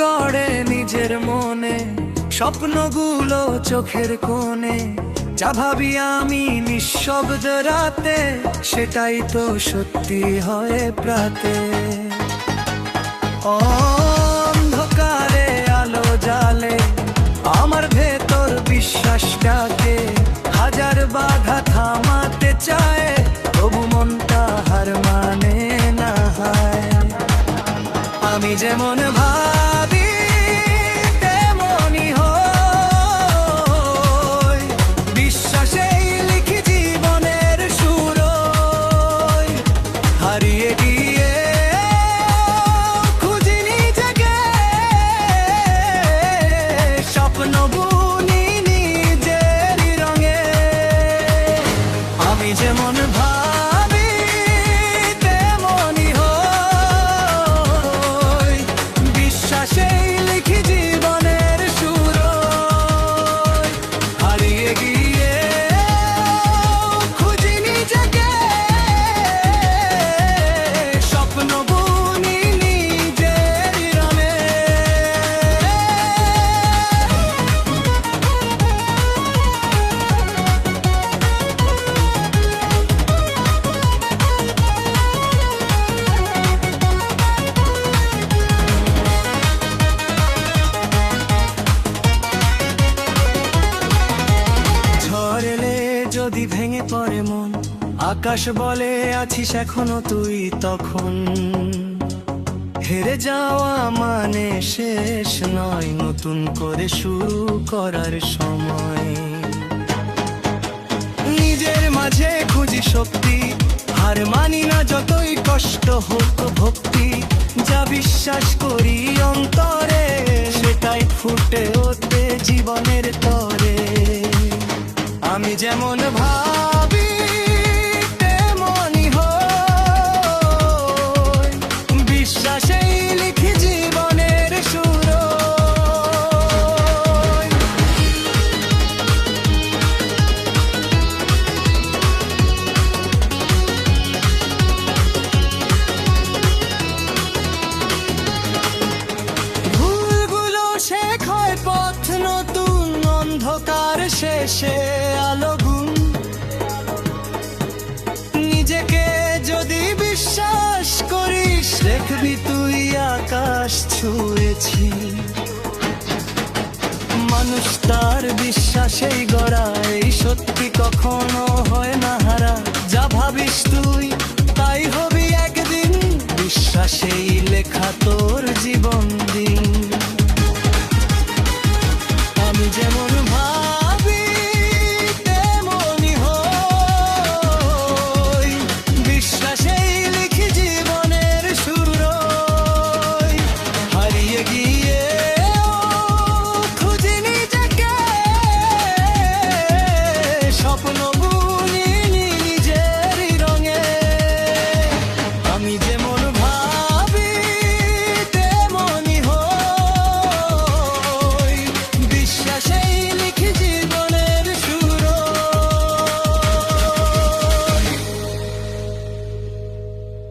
গড়ে নিজের মনে, স্বপ্নগুলো চোখের কোণে, যা ভাবি আমি নিঃশব্দ রাতে, সেটাই তো সত্যি হয় প্রাতে। অন্ধকারে আলো জালে আমার ভেতর বিশ্বাসটাকে, হাজার বাধা থামাতে চায়, তবু মনটা হার মানে না হয়। আমি যেমন ভাবি তেমনই হই, বিশ্বাসেই লিখি জীবনের সুরই। হারিয়ে গিয়ে খুঁজি নিজেকে, স্বপ্ন বুনি নিজেরই রঙে। আমি যেমন ভাবি তেমনই হই, বিশ্বাসেই লিখি জীবনের সুরই। হারিয়ে গিয়ে খুঁজি নিজেকে, স্বপ্ন বুনি নিজেরই রঙে। ঝড় এলে যদি ভেঙে পড়ে মন, আকাশ বলে আছিস এখনো তুই তখন। হেরে যাওয়া মানে শেষ নয়, নতুন করে শুরু করার সময়। নিজের মাঝে খুঁজি শক্তি, হার মানি না যতই কষ্ট হোক ভক্তি। যা বিশ্বাস করি অন্তরে, সেটাই ফুটে ওঠে জীবনের তরে। আমি যেমন ভাবি তেমনই হই, বিশ্বাসেই লিখি জীবনের সুরই। ভুলগুলো শেখ হয় পথ নতুন, অন্ধকার শেষে আলো গুণ। নিজেকে যদি বিশ্বাস করিস, দেখবি তুই আকাশ ছুঁয়েছি। মানুষ তার বিশ্বাসেই গড়া, এই সত্যি কখনো হয় না হারা। যা ভাবিস তুই তাই হবি একদিন, বিশ্বাসেই লেখা তোর জীবন দিন।